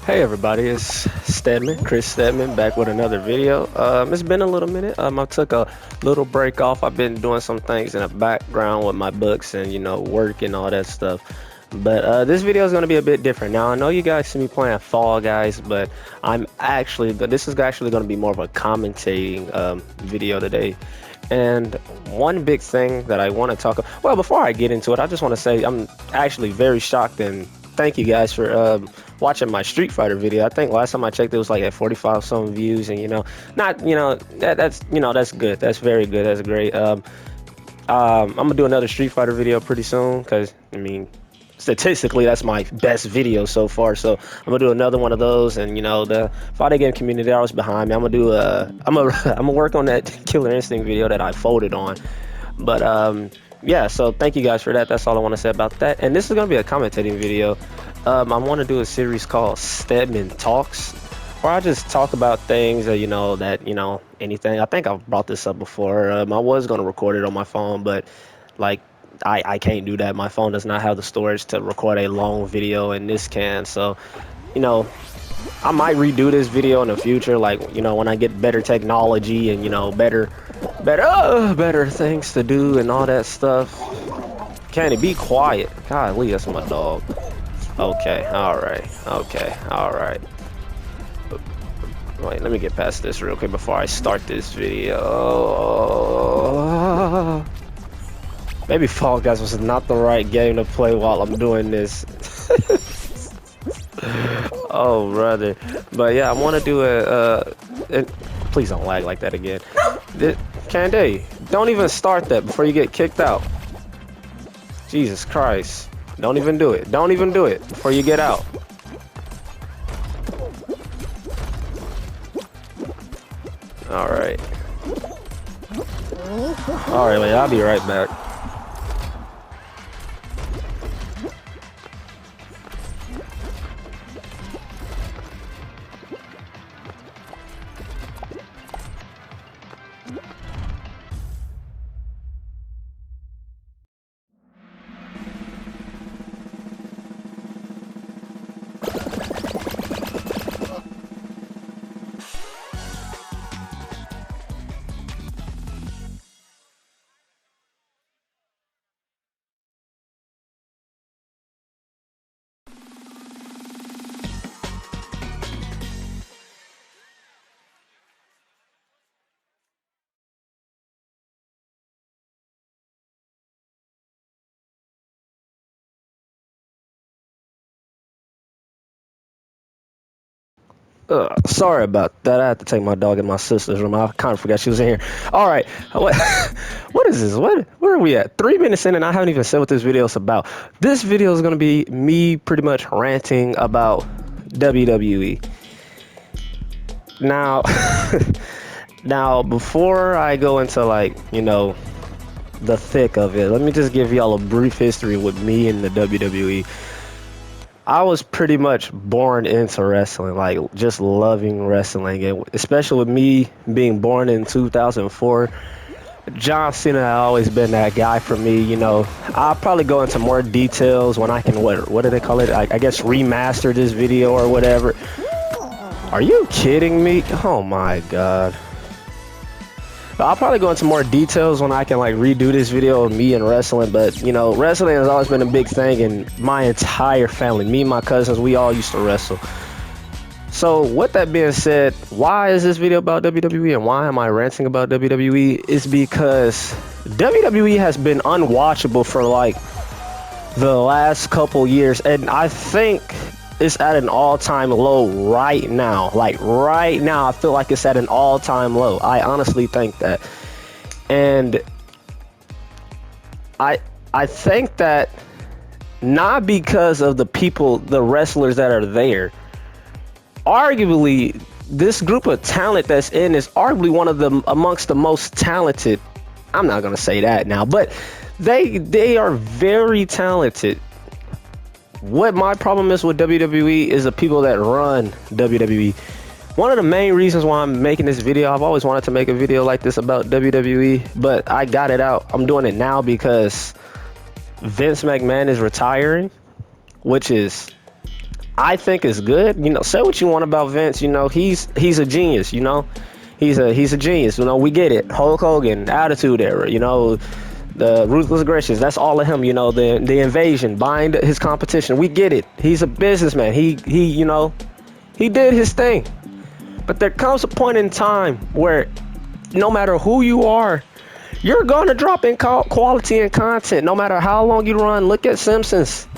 Hey everybody, it's Chris Steadman, back with another video. It's been a little minute. I took a little break off. I've been doing some things in the background with my books and work and all that stuff. But this video is going to be a bit different. Now I know you guys see me playing Fall Guys, but this is actually going to be more of a commentating video today. And one big thing that I want to talk about, well, before I get into it, I just want to say I'm actually very shocked and thank you guys for watching my Street Fighter video. I think last time I checked it was like at 45 some views, and that's good. That's very good. That's great. I'm gonna do another Street Fighter video pretty soon because statistically that's my best video so far. So I'm gonna do another one of those, and the fighting game community I was behind me. I'm gonna work on that Killer Instinct video that I folded on. But yeah, so thank you guys for that. That's all I want to say about that. And this is gonna be a commentating video. I want to do a series called Steadman Talks, where I just talk about things that anything. I think I've brought this up before. I was gonna record it on my phone, but like I can't do that. My phone does not have the storage to record a long video, and this can. So I might redo this video in the future, like when I get better technology and better things to do and all that stuff. Can it be quiet? Golly, that's my dog. Okay, alright. Wait, let me get past this real quick before I start this video. Maybe Fall Guys was not the right game to play while I'm doing this. Oh, brother. But yeah, I want to do please don't lag like that again. Candy, don't even start that before you get kicked out. Jesus Christ. Don't even do it. Don't even do it before you get out. Alright. Alright, man, I'll be right back. Sorry about that. I had to take my dog in my sister's room. I kind of forgot she was in here. All right. What is this? Where are we at? 3 minutes in and I haven't even said what this video is about. This video is going to be me pretty much ranting about WWE. Now, before I go into the thick of it, let me just give y'all a brief history with me and the WWE. I was pretty much born into wrestling, like just loving wrestling, and especially with me being born in 2004, John Cena had always been that guy for me. I'll probably go into more details when I can, what do they call it? I guess remaster this video or whatever. Are you kidding me? Oh my God. I'll probably go into more details when I can redo this video of me and wrestling, but wrestling has always been a big thing in my entire family. Me and my cousins, we all used to wrestle. So with that being said, why is this video about WWE and why am I ranting about WWE? Is because WWE has been unwatchable for the last couple years, and I think it's at an all-time low right now. Right now, I feel like it's at an all-time low. I honestly think that. And I think that not because of the wrestlers that are there. Arguably, this group of talent that's in is arguably one of the amongst the most talented. I'm not going to say that now, but they are very talented. What my problem is with WWE is the people that run WWE. One of the main reasons why I'm making this video, I've always wanted to make a video like this about WWE, but I got it out. I'm doing it now because Vince McMahon is retiring, which is I think is good. You know, say what you want about Vince. You know, he's a genius. You know, he's a genius. You know, we get it. Hulk Hogan, Attitude Era. You know, the ruthless aggressions. That's all of him. You know, the invasion, buying his competition. We get it. He's a businessman. He you know, he did his thing. But there comes a point in time where no matter who you are, you're gonna drop in quality and content. No matter how long you run. Look at Simpsons.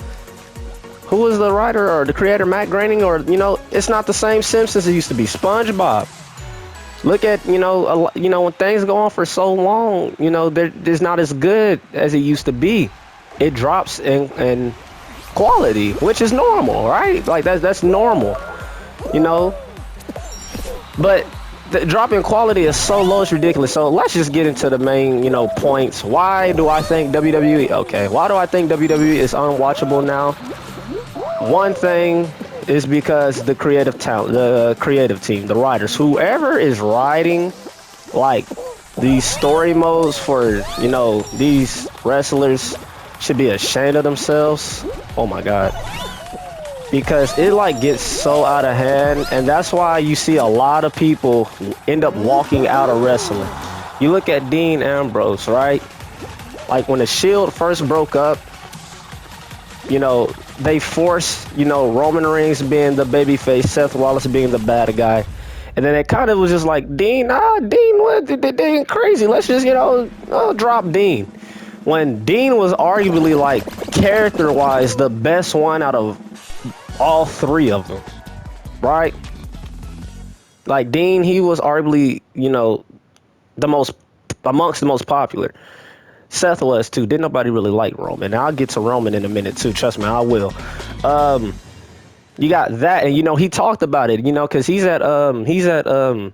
Who was the writer or the creator, Matt Groening? Or, you know, it's not the same Simpsons it used to be. SpongeBob. Look at, you know, when things go on for so long, you know, it's not as good as it used to be. It drops in quality, which is normal, right? Like that's normal, you know. But the drop in quality is so low, it's ridiculous. So let's just get into the main, you know, points. Why do I think WWE? Okay, why do I think WWE is unwatchable now? One thing is because the creative talent, the creative team, the writers, whoever is writing like these story modes for, you know, these wrestlers should be ashamed of themselves. Oh my God. Because it like gets so out of hand, and that's why you see a lot of people end up walking out of wrestling. You look at Dean Ambrose, right? Like when the Shield first broke up, you know, they forced, you know, Roman Reigns being the babyface, Seth Rollins being the bad guy. And then it kind of was just like, Dean, what? Dean crazy. Let's just, you know, drop Dean. When Dean was arguably, like, character-wise, the best one out of all three of them, right? Like, Dean, he was arguably, you know, amongst the most popular. Seth was too. Didn't nobody really like Roman. Now I'll get to Roman in a minute too. Trust me, I will. You got that, and you know he talked about it. You know, because he's at AEW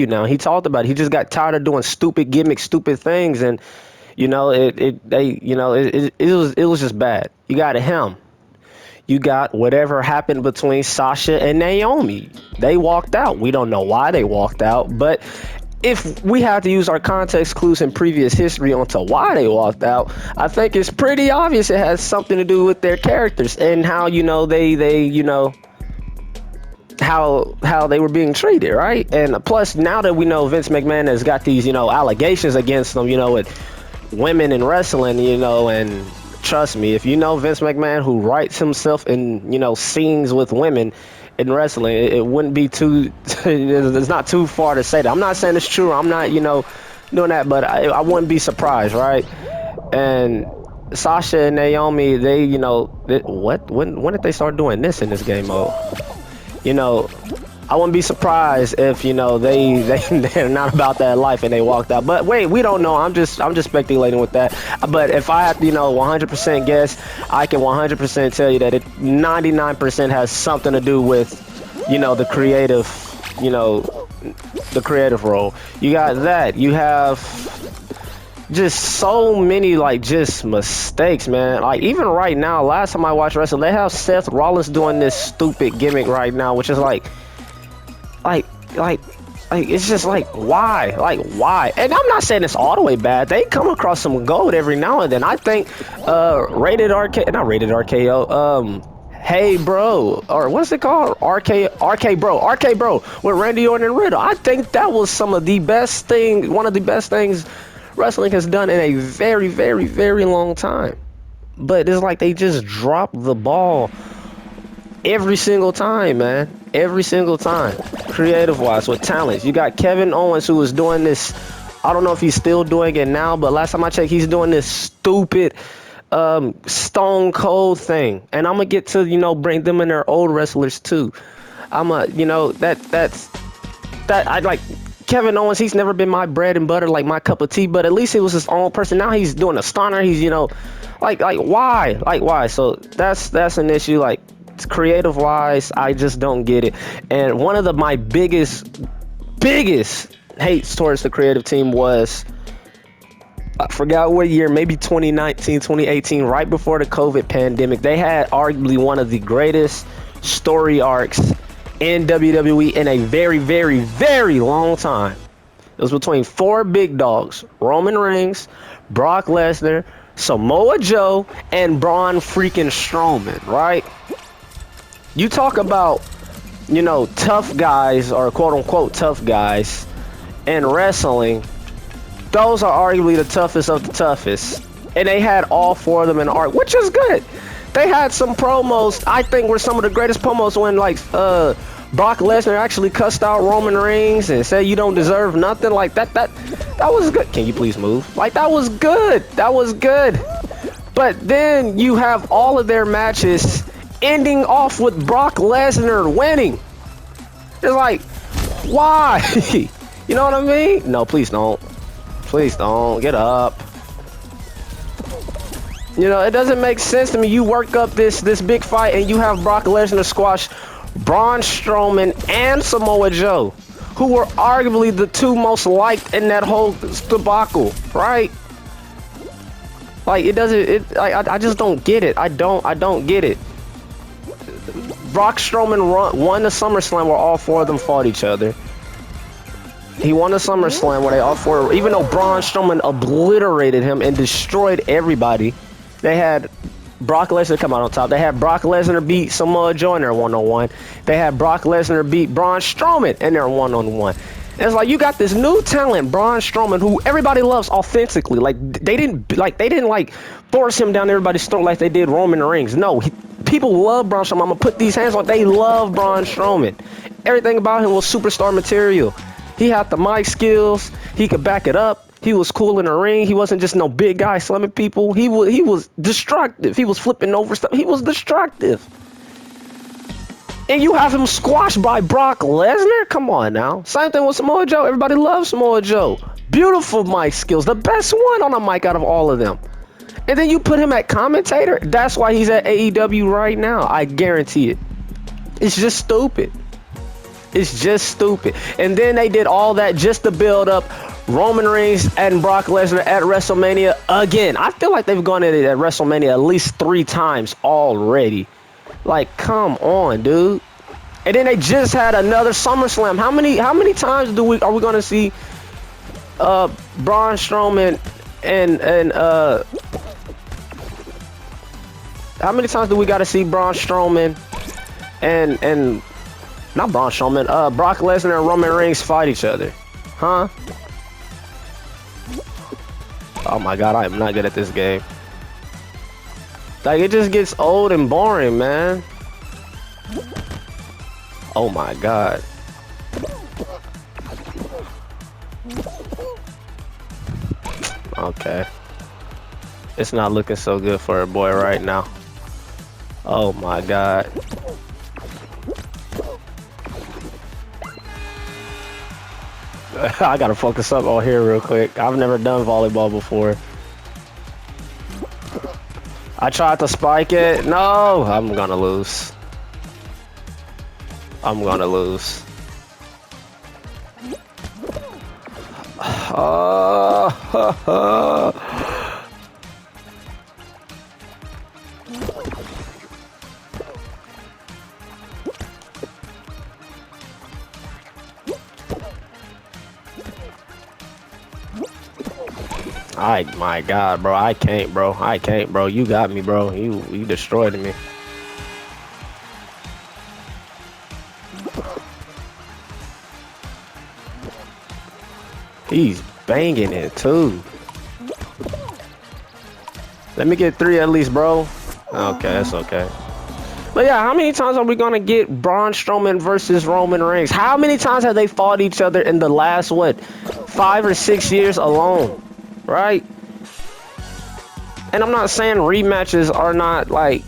now. He talked about it. He just got tired of doing stupid gimmicks, stupid things, and you know it was just bad. You got him. You got whatever happened between Sasha and Naomi. They walked out. We don't know why they walked out, but if we have to use our context clues and previous history onto why they walked out, I think it's pretty obvious it has something to do with their characters and how, you know, they you know, how they were being treated, right? And plus, now that we know Vince McMahon has got these, you know, allegations against them, you know, with women in wrestling, you know, and trust me, if you know Vince McMahon, who writes himself in, you know, scenes with women in wrestling, it wouldn't be too, it's not too far to say that. I'm not saying it's true. I'm not, you know, doing that, but I wouldn't be surprised, right? And Sasha and Naomi, they, you know, when did they start doing this in this game mode? You know, I wouldn't be surprised if, you know, they're not about that life and they walked out. But wait, we don't know. I'm just speculating with that. But if I have to, you know, 100% guess, I can 100% tell you that it 99% has something to do with, you know, the creative, you know, the creative role. You got that. You have just so many, like, just mistakes, man. Like, even right now, last time I watched wrestling, they have Seth Rollins doing this stupid gimmick right now, which is like it's just like, why? Like, why? And I'm not saying it's all the way bad. They come across some gold every now and then. I think Rated RKO, Hey Bro, or what's it called? RK Bro with Randy Orton and Riddle. I think that was one of the best things wrestling has done in a very, very, very long time. But it's like they just drop the ball every single time, man. Every single time. Creative wise, with talents. You got Kevin Owens, who was doing this. I don't know if he's still doing it now, but last time I checked, he's doing this stupid Stone Cold thing. And I'm gonna get to, you know, bring them in their old wrestlers too. You know, that's I like Kevin Owens. He's never been my bread and butter, like my cup of tea, but at least it was his own person. Now he's doing a stunner. He's, you know, like why? So that's an issue. Like, creative wise, I just don't get it. And one of my biggest hates towards the creative team was, I forgot what year, maybe 2019, 2018, right before the COVID pandemic. They had arguably one of the greatest story arcs in WWE in a very, very, very long time. It was between four big dogs: Roman Reigns, Brock Lesnar, Samoa Joe, and Braun freaking Strowman, right? You talk about, you know, tough guys or quote unquote tough guys in wrestling. Those are arguably the toughest of the toughest. And they had all four of them in art, which is good. They had some promos, I think, were some of the greatest promos when, like, Brock Lesnar actually cussed out Roman Reigns and said you don't deserve nothing. Like, that was good. Can you please move? Like, that was good. That was good. But then you have all of their matches ending off with Brock Lesnar winning. It's like, why? You know what I mean? No, please don't. Please don't. Get up. You know, it doesn't make sense to me. You work up this big fight and you have Brock Lesnar squash Braun Strowman and Samoa Joe, who were arguably the two most liked in that whole debacle, right? Like, it doesn't, I just don't get it. I don't get it. Brock Strowman won the SummerSlam where all four of them fought each other. He won the SummerSlam where they all four, even though Braun Strowman obliterated him and destroyed everybody, they had Brock Lesnar come out on top. They had Brock Lesnar beat Samoa Joe in their one-on-one. They had Brock Lesnar beat Braun Strowman in their one-on-one. And it's like, you got this new talent, Braun Strowman, who everybody loves authentically. Like, they didn't force him down everybody's throat like they did Roman Reigns. No, people love Braun Strowman. I'm gonna put these hands on. They love Braun Strowman. Everything about him was superstar material. He had the mic skills. He could back it up. He was cool in the ring. He wasn't just no big guy slamming people. He was destructive. He was flipping over stuff. He was destructive. And you have him squashed by Brock Lesnar? Come on now. Same thing with Samoa Joe. Everybody loves Samoa Joe. Beautiful mic skills. The best one on the mic out of all of them. And then you put him at commentator? That's why he's at AEW right now. I guarantee it. It's just stupid. It's just stupid. And then they did all that just to build up Roman Reigns and Brock Lesnar at WrestleMania again. I feel like they've gone at it at WrestleMania at least 3 times already. Like, come on, dude. And then they just had another SummerSlam. How many times are we going to see Braun Strowman and how many times do we got to see Braun Strowman and not Braun Strowman, Brock Lesnar and Roman Reigns fight each other? Huh? Oh my god, I am not good at this game. Like, it just gets old and boring, man. Oh my god. Okay. It's not looking so good for a boy right now. Oh my god. I gotta focus up on here real quick. I've never done volleyball before. I tried to spike it. No, I'm gonna lose. I'm gonna lose. My god, bro, I can't, bro. I can't, bro. You got me, bro. You destroyed me. He's banging it too. Let me get 3 at least, bro. Okay, that's okay. But yeah, how many times are we gonna get Braun Strowman versus Roman Reigns? How many times have they fought each other in the last, what, 5 or 6 years alone? Right? And I'm not saying rematches are not, like,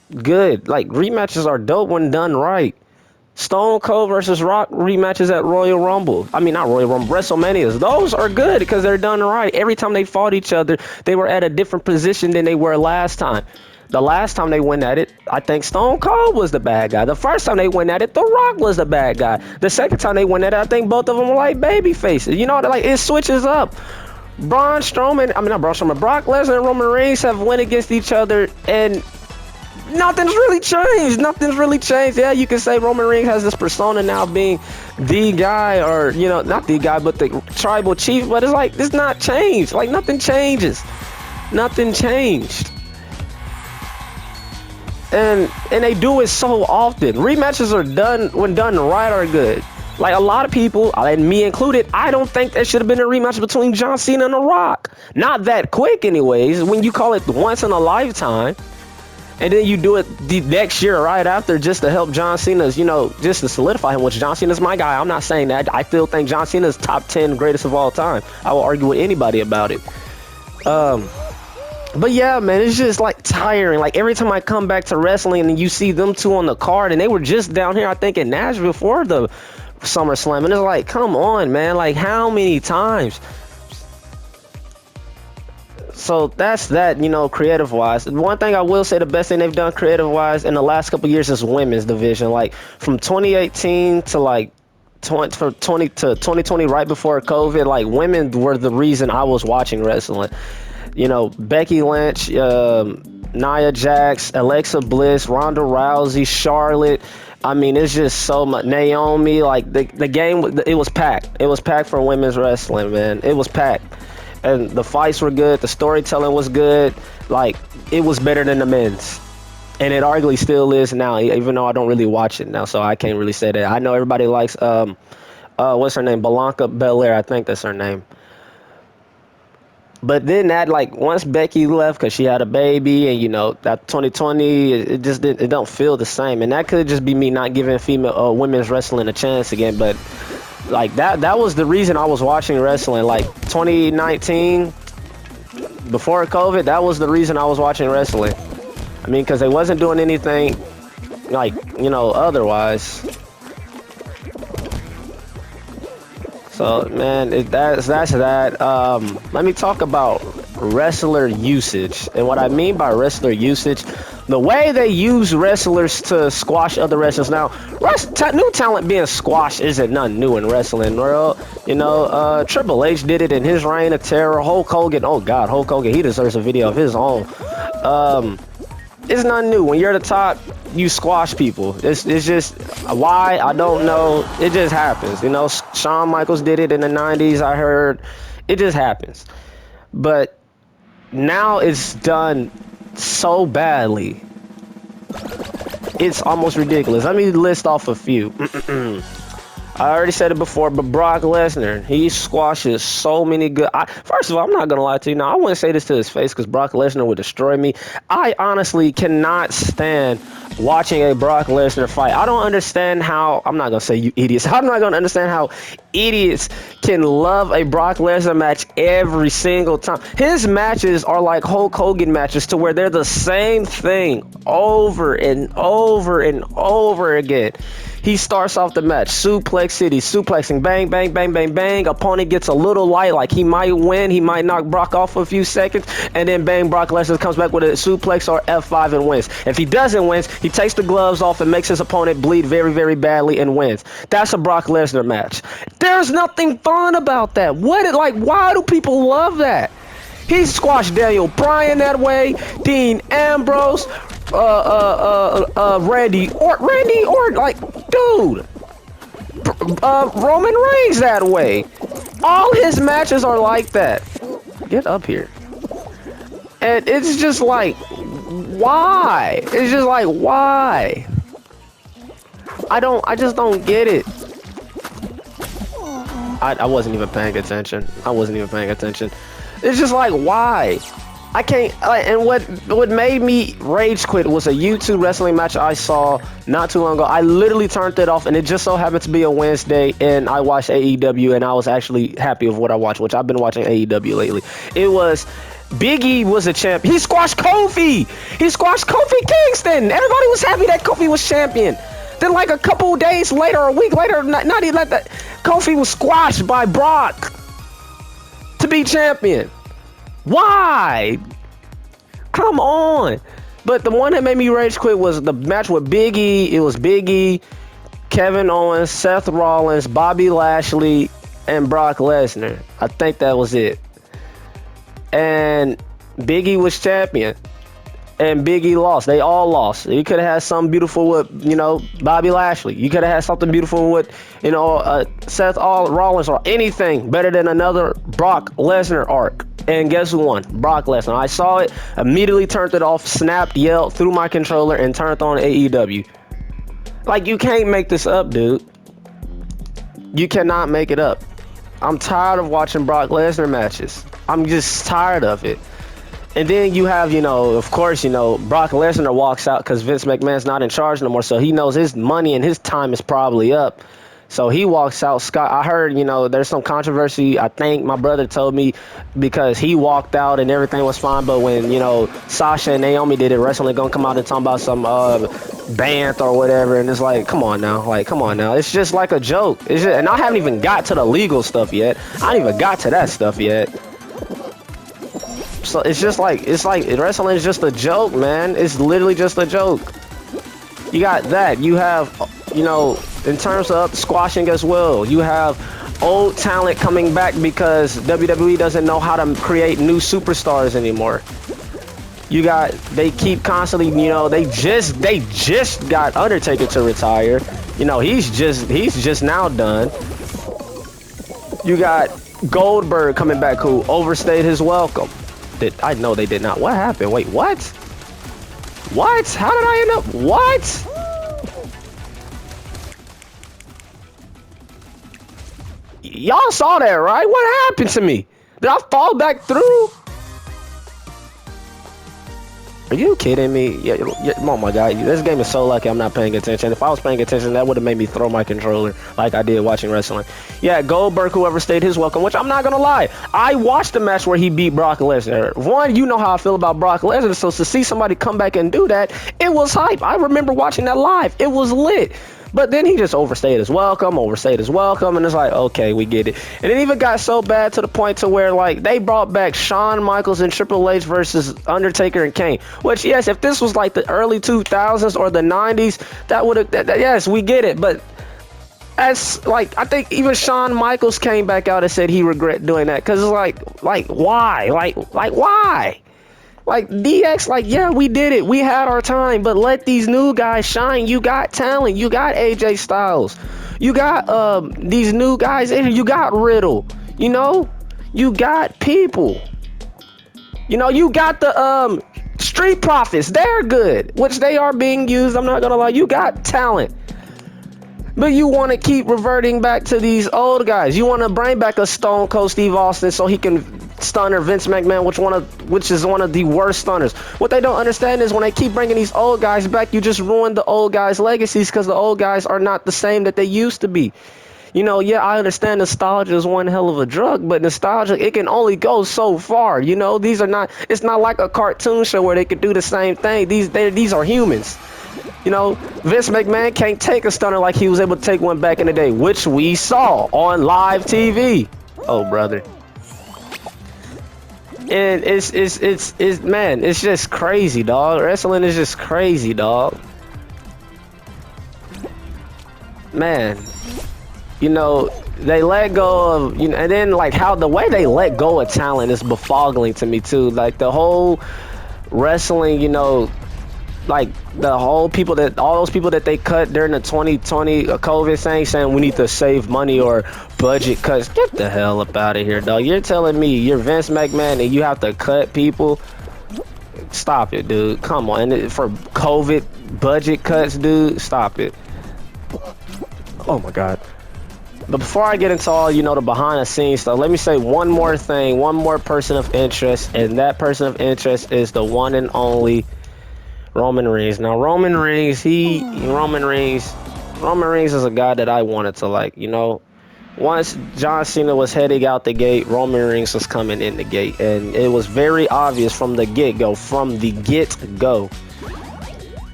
good. Like, rematches are dope when done right. Stone Cold versus Rock rematches at Royal Rumble. I mean, not Royal Rumble, WrestleManias. Those are good because they're done right. Every time they fought each other, they were at a different position than they were last time. The last time they went at it, I think Stone Cold was the bad guy. The first time they went at it, The Rock was the bad guy. The second time they went at it, I think both of them were like baby faces. You know, like, it switches up. Braun Strowman, I mean, not Braun Strowman, Brock Lesnar and Roman Reigns have went against each other, and nothing's really changed. Nothing's really changed. Yeah, you can say Roman Reigns has this persona now being the guy, or, you know, not the guy, but the tribal chief, but it's like, it's not changed. Like, nothing changes. Nothing changed. and they do it so often. Rematches are done when done right are good. Like a lot of people, and me included, I don't think there should have been a rematch between John Cena and The Rock. Not that quick, anyways. When you call it once in a lifetime, and then you do it the next year right after just to help John Cena's, just to solidify him, which John Cena's my guy. I'm not saying that. I still think John Cena's top 10 greatest of all time. I will argue with anybody about it. But yeah, man, it's just like tiring. Like every time I come back to wrestling and you see them two on the card, and they were just down here, I think, in Nashville for the SummerSlam, and it's like, come on, man, like how many times? So that's that, creative wise. One thing I will say, the best thing they've done creative wise in the last couple years is women's division. Like from 2018 to like 2020, right before COVID, like women were the reason I was watching wrestling. Becky Lynch, Nia Jax, Alexa Bliss, Ronda Rousey, Charlotte. I mean, it's just so much. Naomi, like the game, it was packed. It was packed for women's wrestling, man. It was packed. And the fights were good. The storytelling was good. Like, it was better than the men's. And it arguably still is now, even though I don't really watch it now, so I can't really say that. I know everybody likes, what's her name? Bianca Belair, I think that's her name. But then that, like, once Becky left because she had a baby and, that 2020, it just it don't feel the same. And that could just be me not giving women's wrestling a chance again. But, like, that was the reason I was watching wrestling. Like, 2019, before COVID, that was the reason I was watching wrestling. I mean, because they wasn't doing anything, like, otherwise. So, man, that's that. Let me talk about wrestler usage. And what I mean by wrestler usage, the way they use wrestlers to squash other wrestlers. Now, new talent being squashed isn't nothing new in wrestling world. Triple H did it in his reign of terror. Hulk Hogan, oh God, Hulk Hogan, he deserves a video of his own. It's nothing new. When you're at the top, you squash people. It's just why, I don't know. It just happens. Shawn Michaels did it in the 90s, I heard. It just happens. But now it's done so badly. It's almost ridiculous. Let me list off a few. I already said it before, but Brock Lesnar, he squashes so many good... First of all, I'm not going to lie to you. Now, I wouldn't say this to his face because Brock Lesnar would destroy me. I honestly cannot stand watching a Brock Lesnar fight. I don't understand how... I'm not going to say you idiots. I'm not going to understand how idiots can love a Brock Lesnar match every single time. His matches are like Hulk Hogan matches to where they're the same thing over and over and over again. He starts off the match, Suplex City, suplexing, bang, bang, bang, bang, bang. Opponent gets a little light, like he might win. He might knock Brock off for a few seconds, and then bang, Brock Lesnar comes back with a suplex or F5 and wins. If he doesn't win, he takes the gloves off and makes his opponent bleed very, very badly and wins. That's a Brock Lesnar match. There's nothing fun about that. Why do people love that? He squashed Daniel Bryan that way, Dean Ambrose, Randy Orton, like, dude, Roman Reigns that way. All his matches are like that. Get up here. And it's just like, why? It's just like, why? I just don't get it. I wasn't even paying attention. It's just like, why? I can't, and what made me rage quit was a YouTube wrestling match I saw not too long ago. I literally turned it off, and it just so happened to be a Wednesday, and I watched AEW, and I was actually happy with what I watched, which I've been watching AEW lately. It was, Big E was a champ. He squashed Kofi. He squashed Kofi Kingston. Everybody was happy that Kofi was champion. Then like a couple days later, a week later, not even like that, Kofi was squashed by Brock to be champion. Why? Come on. But the one that made me rage quit was the match with Big E. It was Big E, Kevin Owens, Seth Rollins, Bobby Lashley, and Brock Lesnar. I think that was it. And Big E was champion. And Big E lost. They all lost. You could have had something beautiful with, Bobby Lashley. You could have had something beautiful with, Seth Rollins or anything better than another Brock Lesnar arc. And guess who won? Brock Lesnar. I saw it, immediately turned it off, snapped, yelled, threw my controller, and turned on AEW. Like, you can't make this up, dude. You cannot make it up. I'm tired of watching Brock Lesnar matches. I'm just tired of it. And then you have, of course, Brock Lesnar walks out because Vince McMahon's not in charge no more. So he knows his money and his time is probably up. So he walks out. Scott, I heard, there's some controversy. I think my brother told me because he walked out and everything was fine. But when, Sasha and Naomi did it, wrestling gonna come out and talk about some band or whatever. And it's like, come on now. It's just like a joke. And I haven't even got to the legal stuff yet. I haven't even got to that stuff yet. So it's like wrestling is just a joke, man. It's literally just a joke. You got that. You have, in terms of squashing as well, you have old talent coming back because WWE doesn't know how to create new superstars anymore. They keep constantly, they just got Undertaker to retire. He's just now done. You got Goldberg coming back who overstayed his welcome. I know they did not. What happened? Wait, what? What? How did I end up? What? Y'all saw that, right? What happened to me? Did I fall back through? Are you kidding me? Yeah, oh my God, this game is so lucky I'm not paying attention. If I was paying attention, that would have made me throw my controller like I did watching wrestling. Yeah, Goldberg, whoever stayed his welcome, which I'm not gonna lie, I watched the match where he beat Brock Lesnar. One, you know how I feel about Brock Lesnar, so to see somebody come back and do that, it was hype. I remember watching that live. It was lit. But then he just overstayed his welcome, and it's like, okay, we get it. And it even got so bad to the point to where, like, they brought back Shawn Michaels and Triple H versus Undertaker and Kane. Which, yes, if this was like the early 2000s or the 90s, that would have, yes, we get it. But as, like, I think even Shawn Michaels came back out and said he regret doing that. Because it's like, why? Like, why? Like, DX, like, yeah, we did it. We had our time, but let these new guys shine. You got talent. You got AJ Styles. You got these new guys in here. You got Riddle. You got people. You got the Street Profits. They're good, which they are being used. I'm not going to lie. You got talent. But you want to keep reverting back to these old guys. You want to bring back a Stone Cold Steve Austin so he can stunner Vince McMahon, which is one of the worst stunners. What they don't understand is when they keep bringing these old guys back, you just ruin the old guys' legacies because the old guys are not the same that they used to be. Yeah, I understand nostalgia is one hell of a drug, but nostalgia, it can only go so far. It's not like a cartoon show where they could do the same thing. These are humans. Vince McMahon can't take a stunner like he was able to take one back in the day, which we saw on live TV. Oh, brother. And it's just crazy, dog. Wrestling is just crazy, dog. Man, they let go of, and then like how the way they let go of talent is befuddling to me too. Like the whole wrestling, like all those people that they cut during the 2020 COVID thing, saying we need to save money or budget cuts. Get the hell up out of here, dog. You're telling me you're Vince McMahon and you have to cut people? Stop it, dude. Come on. And for COVID budget cuts, dude, stop it. Oh my God. But before I get into all, the behind the scenes stuff, let me say one more thing, one more person of interest, and that person of interest is the one and only Roman Reigns. Now, Roman Reigns is a guy that I wanted to like, once John Cena was heading out the gate, Roman Reigns was coming in the gate. And it was very obvious from the get-go,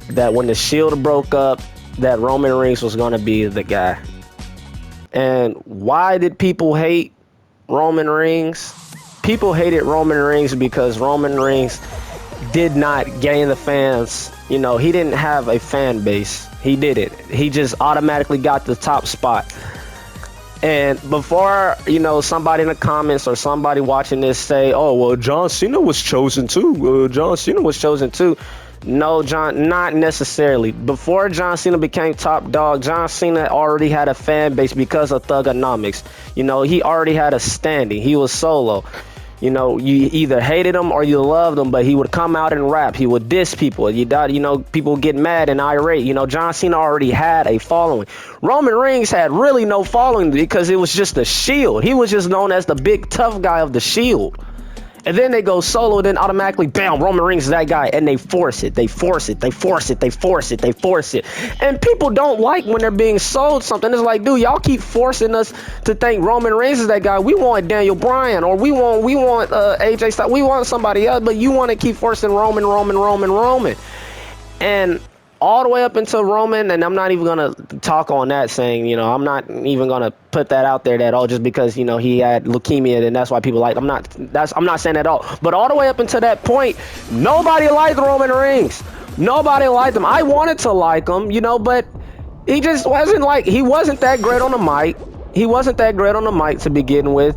that when the Shield broke up, that Roman Reigns was going to be the guy. And why did people hate Roman Reigns? People hated Roman Reigns because Roman Reigns did not gain the fans. He didn't have a fan base. He did it. He just automatically got the top spot. And before, somebody in the comments or somebody watching this say, oh, well, John Cena was chosen too. No, not necessarily. Before John Cena became top dog, John Cena already had a fan base because of Thugonomics. He already had a standing. He was solo. You know, you either hated him or you loved him, but he would come out and rap. He would diss people. You know, people get mad and irate. You know, John Cena already had a following. Roman Reigns had really no following because it was just a Shield. He was just known as the big tough guy of the Shield. And then they go solo, then automatically, bam, Roman Reigns is that guy. And they force it. They force it. They force it. They force it. They force it. And people don't like when they're being sold something. It's like, dude, y'all keep forcing us to think Roman Reigns is that guy. We want Daniel Bryan, or we want AJ Styles. We want somebody else, but you want to keep forcing Roman. And all the way up until Roman, and I'm not even going to talk on that, saying, you know, I'm not even going to put that out there that, oh, just because, you know, he had leukemia and that's why people like him. I'm not saying that at all. But all the way up until that point, nobody liked Roman Reigns. Nobody liked him. I wanted to like him, you know, but he just wasn't like, he wasn't that great on the mic. He wasn't that great on the mic to begin with.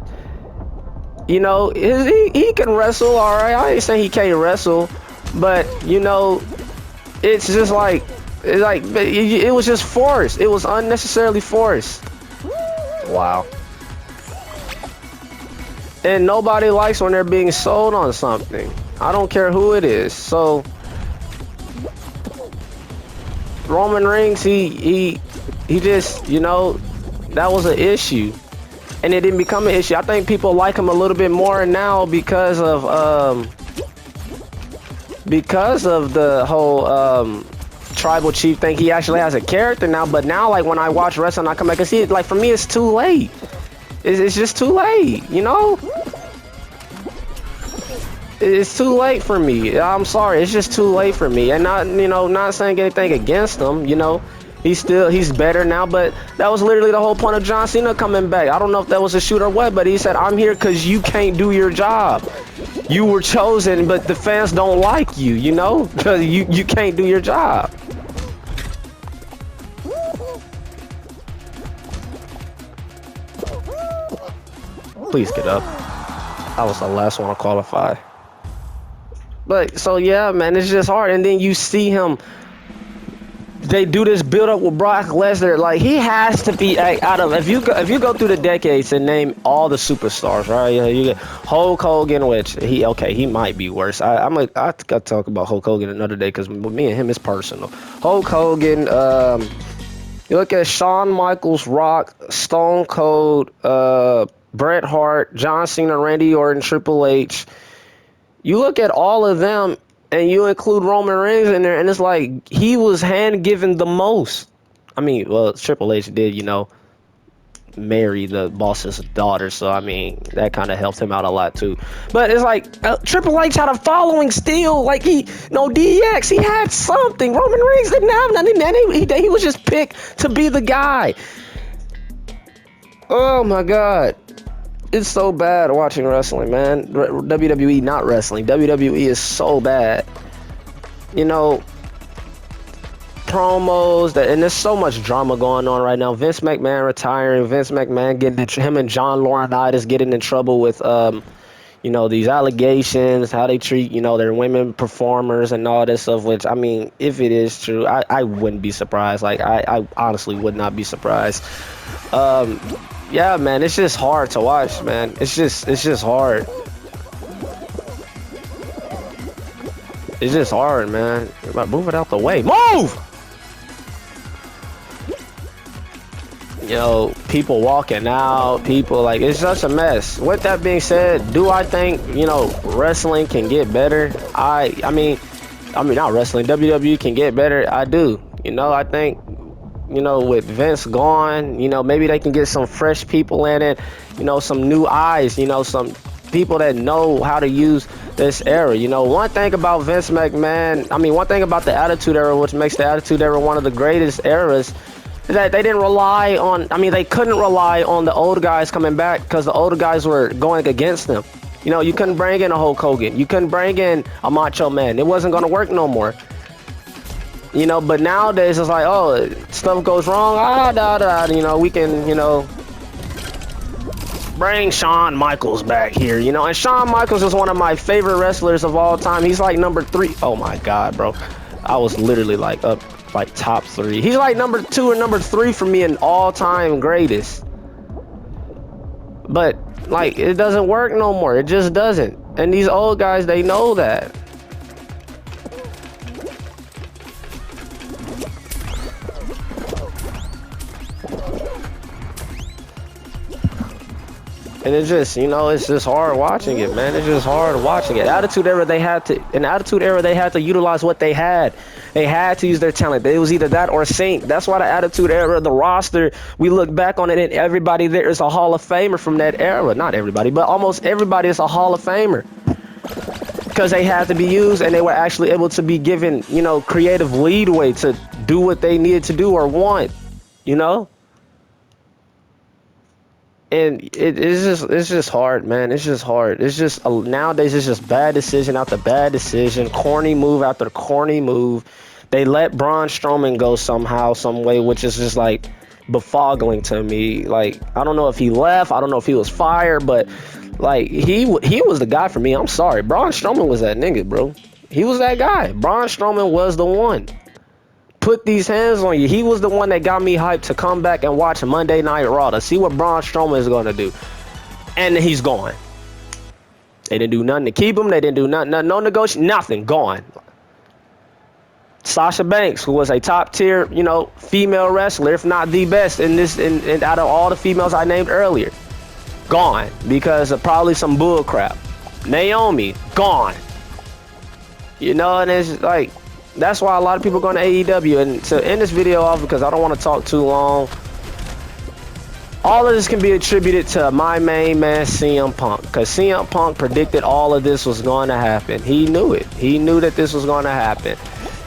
You know, he can wrestle, all right. I ain't saying he can't wrestle, but, you know, it's just like, it was just forced. It was unnecessarily forced. Wow. And nobody likes when they're being sold on something. I don't care who it is. So Roman Reigns, he just, you know, that was an issue. And it didn't become an issue. I think people like him a little bit more now because of the whole tribal chief thing. He actually has a character now, but now, like, when I watch wrestling, I come back and see it. Like, for me, it's too late. It's just too late, you know? It's too late for me. I'm sorry, it's just too late for me. And not, you know, not saying anything against him, you know? He's better now, but that was literally the whole point of John Cena coming back. I don't know if that was a shoot or what, but he said, I'm here because you can't do your job. You were chosen, but the fans don't like you, you know? Because you can't do your job. Please get up. I was the last one to qualify. But, so yeah, man, it's just hard. And then you see him, they do this build up with Brock Lesnar. Like, he has to be out of, if you go through the decades and name all the superstars, right? You get Hulk Hogan, which he might be worse. I gotta talk about Hulk Hogan another day because me and him is personal. Hulk Hogan, you look at Shawn Michaels, Rock, Stone Cold, Bret Hart, John Cena, Randy Orton, Triple H. You look at all of them, and you include Roman Reigns in there, and it's like he was hand-given the most. I mean, well, Triple H did, you know, marry the boss's daughter, so I mean, that kind of helped him out a lot too. But it's like Triple H had a following still. Like, DX, he had something. Roman Reigns didn't have nothing. And he was just picked to be the guy. Oh my God. It's so bad watching wrestling, man. WWE, not wrestling. WWE is so bad. You know, promos, and there's so much drama going on right now. Vince McMahon retiring. Vince McMahon him and John Laurinaitis getting in trouble with, you know, these allegations, how they treat, you know, their women performers and all this stuff, which, I mean, if it is true, I wouldn't be surprised. Like, I honestly would not be surprised. Yeah, man, it's just hard to watch, man. It's just hard. It's just hard, man. Move it out the way. Move! You know, people walking out, people, like, it's just a mess. With that being said, do I think, you know, wrestling can get better? I mean, not wrestling, WWE can get better. I do. You know, I think, you know, with Vince gone, you know, maybe they can get some fresh people in it, you know, some new eyes, you know, some people that know how to use this era. You know, one thing about Vince McMahon, one thing about the Attitude Era, which makes the Attitude Era one of the greatest eras, is that they didn't rely on, they couldn't rely on the old guys coming back because the older guys were going against them. You know, you couldn't bring in a Hulk Hogan. You couldn't bring in a Macho Man. It wasn't going to work no more. You know, but nowadays it's like, oh, stuff goes wrong, you know, we can, you know, bring Shawn Michaels back here, you know, and Shawn Michaels is one of my favorite wrestlers of all time. He's like number 3. Oh my God, bro. I was literally like up, like top 3. He's like number 2 or number 3 for me in all-time greatest. But like, it doesn't work no more. It just doesn't. And these old guys, they know that. And it's just, you know, it's just hard watching it, man. It's just hard watching it. Attitude Era, in Attitude Era, they had to utilize what they had. They had to use their talent. It was either that or Saint. That's why the Attitude Era, the roster, we look back on it and everybody there is a Hall of Famer from that era. Not everybody, but almost everybody is a Hall of Famer. Because they had to be used and they were actually able to be given, you know, creative leadway to do what they needed to do or want, you know? And it's just hard, man. It's just hard. It's just nowadays it's just bad decision after bad decision, corny move after corny move. They let Braun Strowman go somehow, some way, which is just like befoggling to me. Like, I don't know if he left, I don't know if he was fired, but like he was the guy for me. I'm sorry, Braun Strowman was that nigga, bro. He was that guy. Braun Strowman was the one. Put these hands on you. He was the one that got me hyped to come back and watch Monday Night Raw to see what Braun Strowman is going to do. And he's gone. They didn't do nothing to keep him. They didn't do nothing, no negotiation, nothing. Gone. Sasha Banks, who was a top tier, you know, female wrestler, if not the best in this, and out of all the females I named earlier, gone because of probably some bull crap. Naomi, gone. You know, and it's like, that's why a lot of people are going to AEW. And to end this video off, because I don't want to talk too long, all of this can be attributed to my main man, CM Punk. Because CM Punk predicted all of this was going to happen. He knew it. He knew that this was going to happen.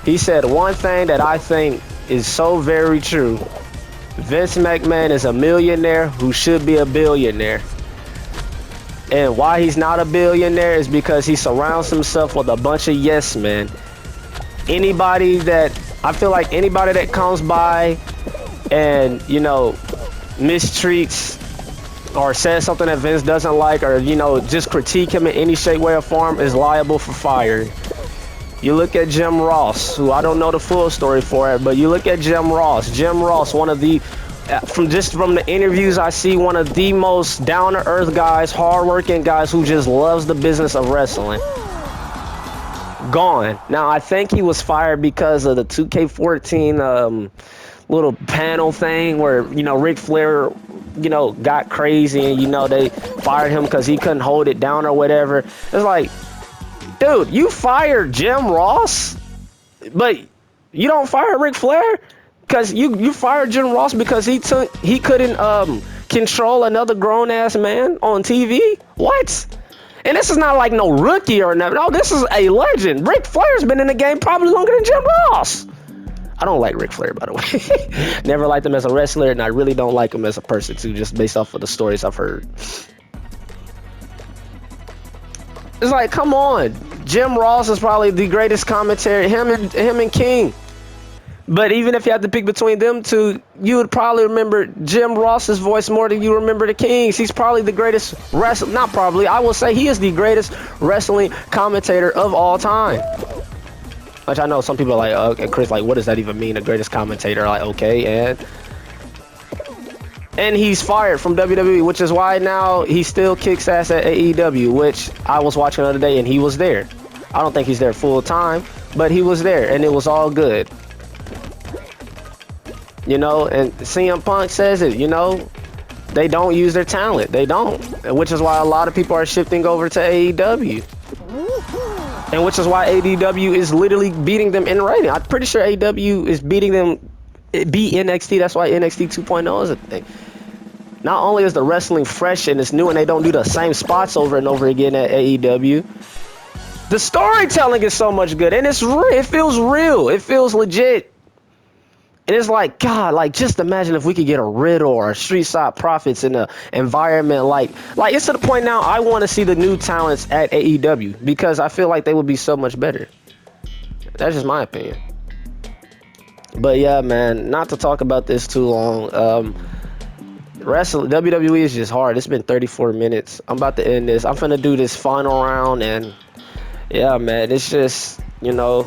He said one thing that I think is so very true. Vince McMahon is a millionaire who should be a billionaire. And why he's not a billionaire is because he surrounds himself with a bunch of yes men. Anybody that, I feel like anybody that comes by and, you know, mistreats or says something that Vince doesn't like, or, you know, just critique him in any shape, way, or form is liable for firing. You look at Jim Ross, who I don't know the full story for it, but you look at Jim Ross. Jim Ross, one of the, from the interviews I see, one of the most down-to-earth guys, hard-working guys who just loves the business of wrestling. Gone. Now, I think he was fired because of the 2K14 little panel thing where, you know, Ric Flair, you know, got crazy and, you know, they fired him because he couldn't hold it down or whatever. It's like, dude, you fired Jim Ross, but you don't fire Ric Flair? Because you fired Jim Ross because he couldn't control another grown-ass man on TV? What? And this is not like no rookie or nothing. No, this is a legend. Ric Flair's been in the game probably longer than Jim Ross. I don't like Ric Flair, by the way. Never liked him as a wrestler, and I really don't like him as a person, too, just based off of the stories I've heard. It's like, come on. Jim Ross is probably the greatest commentator, him and King. But even if you had to pick between them two, you would probably remember Jim Ross's voice more than you remember the King's. He's probably the greatest wrestler. Not probably. I will say he is the greatest wrestling commentator of all time. Which I know some people are like, okay, Chris, like, what does that even mean? The greatest commentator? Like, okay, and he's fired from WWE, which is why now he still kicks ass at AEW, which I was watching the other day and he was there. I don't think he's there full time, but he was there and it was all good. You know, and CM Punk says it, you know, they don't use their talent. They don't. Which is why a lot of people are shifting over to AEW. And which is why AEW is literally beating them in rating. I'm pretty sure AEW is beating them, beat NXT. That's why NXT 2.0 is a thing. Not only is the wrestling fresh and it's new and they don't do the same spots over and over again at AEW, the storytelling is so much good. And it's real. It feels real. It feels legit. And it's like, God, like, just imagine if we could get a Riddle or a Street Side Profits in an environment like it's to the point now I want to see the new talents at AEW because I feel like they would be so much better. That's just my opinion. But yeah, man, not to talk about this too long. Wrestling, WWE is just hard. It's been 34 minutes. I'm about to end this. I'm finna do this final round and yeah, man, it's just, you know,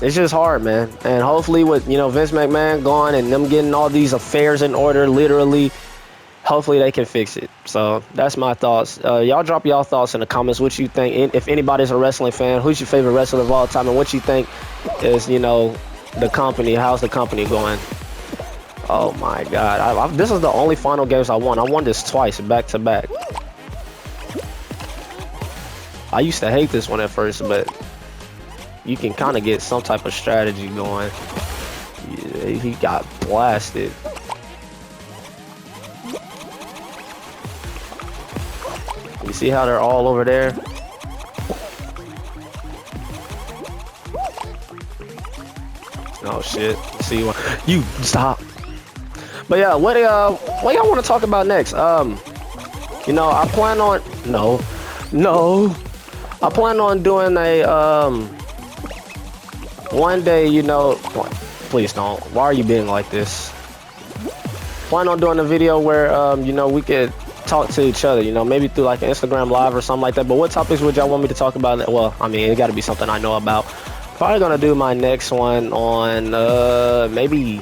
it's just hard, man. And hopefully with, you know, Vince McMahon gone and them getting all these affairs in order, literally, hopefully they can fix it. So that's my thoughts. Y'all drop y'all thoughts in the comments. What you think? If anybody's a wrestling fan, who's your favorite wrestler of all time, and what you think is, you know, the company? How's the company going? Oh my God! This is the only final games I won. I won this twice, back to back. I used to hate this one at first, but you can kind of get some type of strategy going. Yeah, he got blasted. You see how they're all over there? Oh shit! See you stop. But yeah, what y'all want to talk about next? You know, I plan on I plan on doing a one day. You know, please don't. Why are you being like this? Plan on doing a video where you know, we could talk to each other, you know, maybe through like an Instagram live or something like that. But what topics would y'all want me to talk about? Well, I mean, it got to be something I know about. Probably gonna do my next one on maybe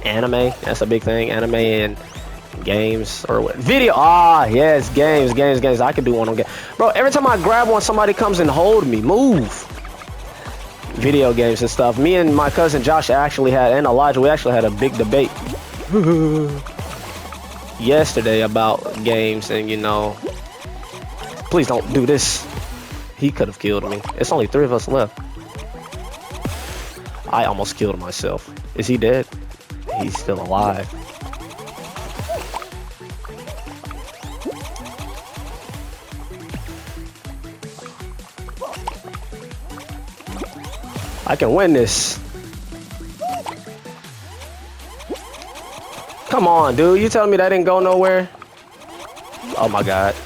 anime. That's a big thing. Anime and games or what? Video. Ah, yes, games. I could do one on game. Bro, every time I grab one, somebody comes and hold me. Move. Video games and stuff. Me and my cousin Josh actually had, and Elijah, we actually had a big debate yesterday about games, and you know, please don't do this. He could have killed me. It's only 3 of us left. I almost killed myself. Is he dead? He's still alive. I can win this. Come on, dude. You telling me that didn't go nowhere? Oh my God.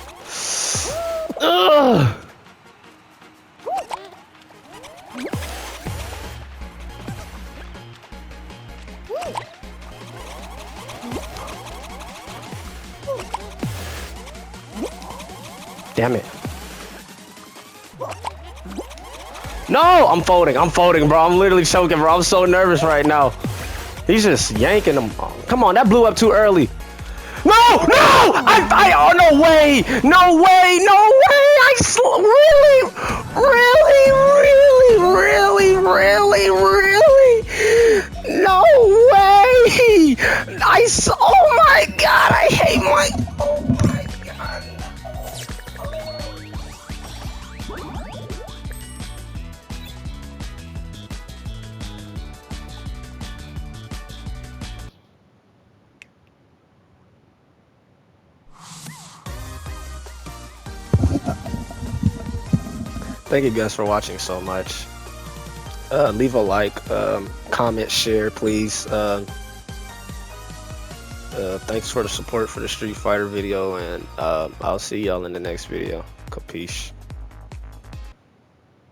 Ugh. Damn it. No, I'm folding, bro. I'm literally choking, bro. I'm so nervous right now. He's just yanking them. Come on, that blew up too early. No! Oh, no way! No way! Really? No way! Oh my God, I hate my... Oh my God. Thank you guys for watching so much. Leave a like, comment, share, please. Thanks for the support for the Street Fighter video, and I'll see y'all in the next video. Capiche.